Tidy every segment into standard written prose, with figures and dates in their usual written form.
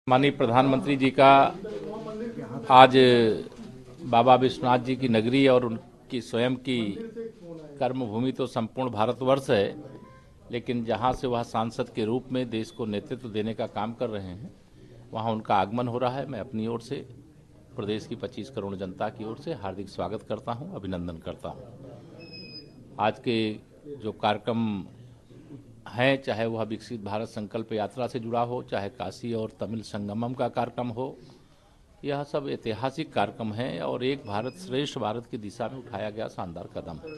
माननीय प्रधानमंत्री जी का आज बाबा विश्वनाथ जी की नगरी और उनकी स्वयं की कर्मभूमि तो संपूर्ण भारतवर्ष है, लेकिन जहां से वह सांसद के रूप में देश को नेतृत्व देने का काम कर रहे हैं, वहां उनका आगमन हो रहा है। मैं अपनी ओर से प्रदेश की 25 करोड़ जनता की ओर से हार्दिक स्वागत करता हूं, अभिनंदन करता हूं। आज के जो कार्यक्रम हैं, चाहे वह विकसित भारत संकल्प यात्रा से जुड़ा हो, चाहे काशी और तमिल संगमम का कार्यक्रम हो, यह सब ऐतिहासिक कार्यक्रम है और एक भारत श्रेष्ठ भारत की दिशा में उठाया गया शानदार कदम है।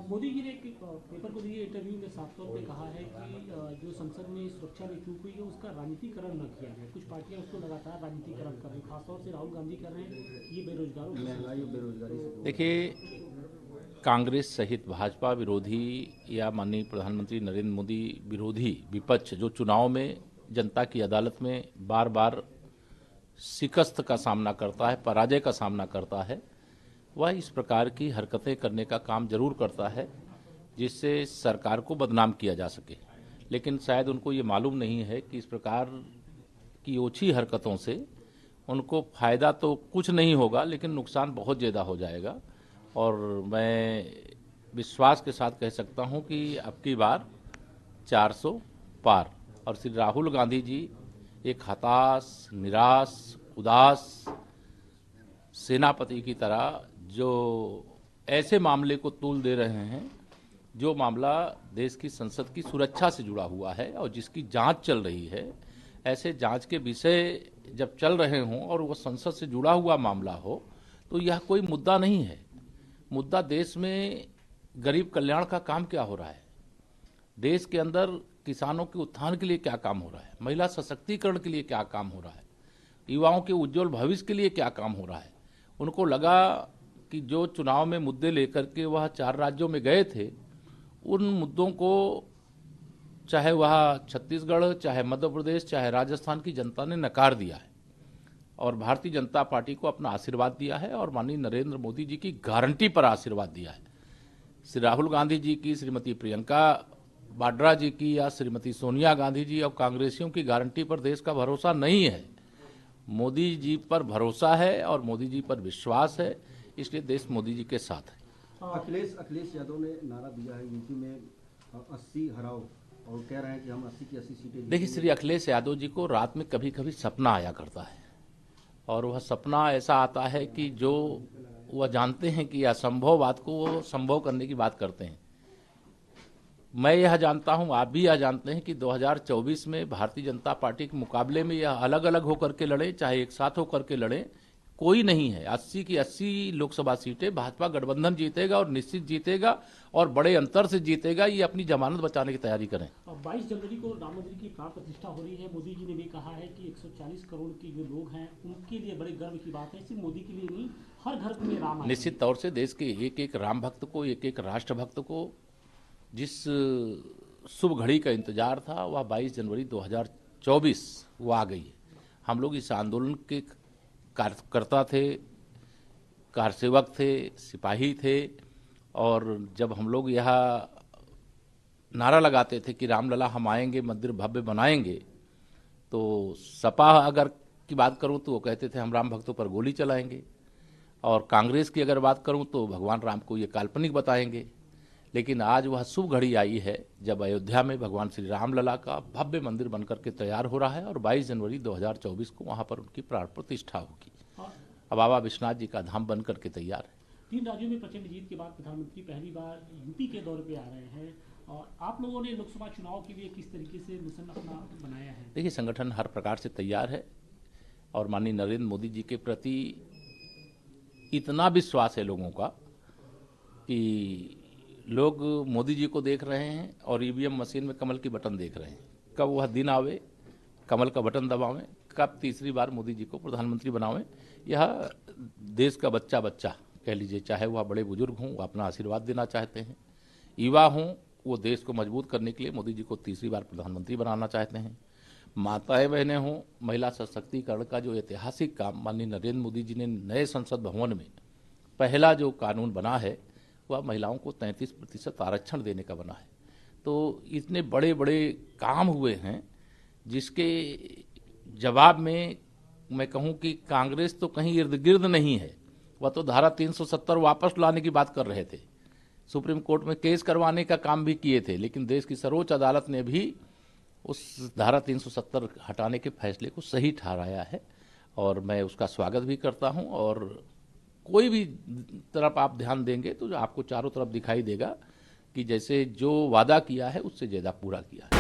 मोदी जी ने एक पेपर को दिए इंटरव्यू में साफ तौर पे कहा है कि जो संसद में सुरक्षा में चूक हुई है उसका राजनीतिकरण न किया जाए। कुछ पार्टियां उसको लगातार राजनीतिकरण कर रही, खासतौर से राहुल गांधी कर रहे हैं। ये बेरोजगारी देखिए, कांग्रेस सहित भाजपा विरोधी या माननीय प्रधानमंत्री नरेंद्र मोदी विरोधी विपक्ष जो चुनाव में जनता की अदालत में बार बार शिकस्त का सामना करता है, पराजय का सामना करता है, वह इस प्रकार की हरकतें करने का काम जरूर करता है जिससे सरकार को बदनाम किया जा सके। लेकिन शायद उनको ये मालूम नहीं है कि इस प्रकार की ओछी हरकतों से उनको फायदा तो कुछ नहीं होगा, लेकिन नुकसान बहुत ज़्यादा हो जाएगा। और मैं विश्वास के साथ कह सकता हूं कि अब की बार 400 पार। और श्री राहुल गांधी जी एक हताश, निराश, उदास सेनापति की तरह जो ऐसे मामले को तूल दे रहे हैं जो मामला देश की संसद की सुरक्षा से जुड़ा हुआ है और जिसकी जांच चल रही है, ऐसे जांच के विषय जब चल रहे हों और वो संसद से जुड़ा हुआ मामला हो, तो यह कोई मुद्दा नहीं है। मुद्दा देश में गरीब कल्याण का काम क्या हो रहा है, देश के अंदर किसानों के उत्थान के लिए क्या काम हो रहा है, महिला सशक्तिकरण के लिए क्या काम हो रहा है, युवाओं के उज्जवल भविष्य के लिए क्या काम हो रहा है। उनको लगा कि जो चुनाव में मुद्दे लेकर के वह 4 राज्यों में गए थे, उन मुद्दों को चाहे वह छत्तीसगढ़, चाहे मध्य प्रदेश, चाहे राजस्थान की जनता ने नकार दिया है और भारतीय जनता पार्टी को अपना आशीर्वाद दिया है और माननीय नरेंद्र मोदी जी की गारंटी पर आशीर्वाद दिया है। श्री राहुल गांधी जी की, श्रीमती प्रियंका वाड्रा जी की या श्रीमती सोनिया गांधी जी और कांग्रेसियों की गारंटी पर देश का भरोसा नहीं है। मोदी जी पर भरोसा है और मोदी जी पर विश्वास है, इसलिए देश मोदी जी के साथ है। अखिलेश यादव ने नारा दिया है यूपी में 80 हराओ और कह रहे हैं कि हम 80 की 80 सीटें। देखिए, श्री अखिलेश यादव जी को रात में कभी कभी सपना आया करता है और वह सपना ऐसा आता है कि जो वह जानते हैं कि असंभव बात को वो संभव करने की बात करते हैं। मैं यह जानता हूं, आप भी यह जानते हैं कि 2024 में भारतीय जनता पार्टी के मुकाबले में यह अलग अलग होकर के लड़े, चाहे एक साथ होकर के लड़े, कोई नहीं है। 80 की 80 लोकसभा सीटें भाजपा गठबंधन जीतेगा और निश्चित जीतेगा और बड़े अंतर से जीतेगा। ये अपनी जमानत बचाने की तैयारी करें। 22 जनवरी को राम मंदिर की प्राण प्रतिष्ठा हो रही है। मोदी जी ने भी कहा है कि 140 करोड़ के जो लोग हैं उनके लिए बड़े गर्व की बात है, सिर्फ मोदी के लिए नहीं, हर घर में राम। निश्चित तौर से देश के एक एक राम भक्त को, एक एक राष्ट्र भक्त को जिस शुभ घड़ी का इंतजार था, वह 22 जनवरी 2024 वो आ गई है। हम लोग इस आंदोलन के कार्यकर्ता थे, कारसेवक थे, सिपाही थे और जब हम लोग यह नारा लगाते थे कि रामलला हम आएंगे, मंदिर भव्य बनाएंगे, तो सपा अगर की बात करूं तो वो कहते थे हम राम भक्तों पर गोली चलाएंगे, और कांग्रेस की अगर बात करूं तो भगवान राम को ये काल्पनिक बताएंगे। लेकिन आज वह शुभ घड़ी आई है जब अयोध्या में भगवान श्री रामलला का भव्य मंदिर बनकर के तैयार हो रहा है और 22 जनवरी 2024 को वहां पर उनकी प्राण प्रतिष्ठा होगी। अब बाबा विश्वनाथ जी का धाम बनकर के तैयार है। 3 राज्यों में प्रचंड जीत के बाद प्रधानमंत्री पहली बार यूपी के दौरे पे आ रहे हैं और आप लोगों ने लोकसभा चुनाव के लिए किस तरीके से मिशन अपना बनाया है? देखिए, संगठन हर प्रकार से तैयार है और माननीय नरेंद्र मोदी जी के प्रति इतना विश्वास है लोगों का कि लोग मोदी जी को देख रहे हैं और ईवीएम मशीन में कमल की बटन देख रहे हैं। कब वह दिन आवे, कमल का बटन दबावें, कब तीसरी बार मोदी जी को प्रधानमंत्री बनावें। यह देश का बच्चा बच्चा कह लीजिए, चाहे वह बड़े बुजुर्ग हों, वो अपना आशीर्वाद देना चाहते हैं, युवा हों, वो देश को मजबूत करने के लिए मोदी जी को तीसरी बार प्रधानमंत्री बनाना चाहते हैं, माताएं बहनें हों, महिला सशक्तिकरण का जो ऐतिहासिक काम माननीय नरेंद्र मोदी जी ने नए संसद भवन में पहला जो कानून बना है वह महिलाओं को 33% आरक्षण देने का बना है। तो इतने बड़े बड़े काम हुए हैं जिसके जवाब में मैं कहूं कि कांग्रेस तो कहीं इर्द गिर्द नहीं है। वह तो धारा 370 वापस लाने की बात कर रहे थे, सुप्रीम कोर्ट में केस करवाने का काम भी किए थे, लेकिन देश की सर्वोच्च अदालत ने भी उस धारा 370 हटाने के फैसले को सही ठहराया है और मैं उसका स्वागत भी करता हूं। और कोई भी तरफ आप ध्यान देंगे तो आपको चारों तरफ दिखाई देगा कि जैसे जो वादा किया है उससे ज़्यादा पूरा किया है।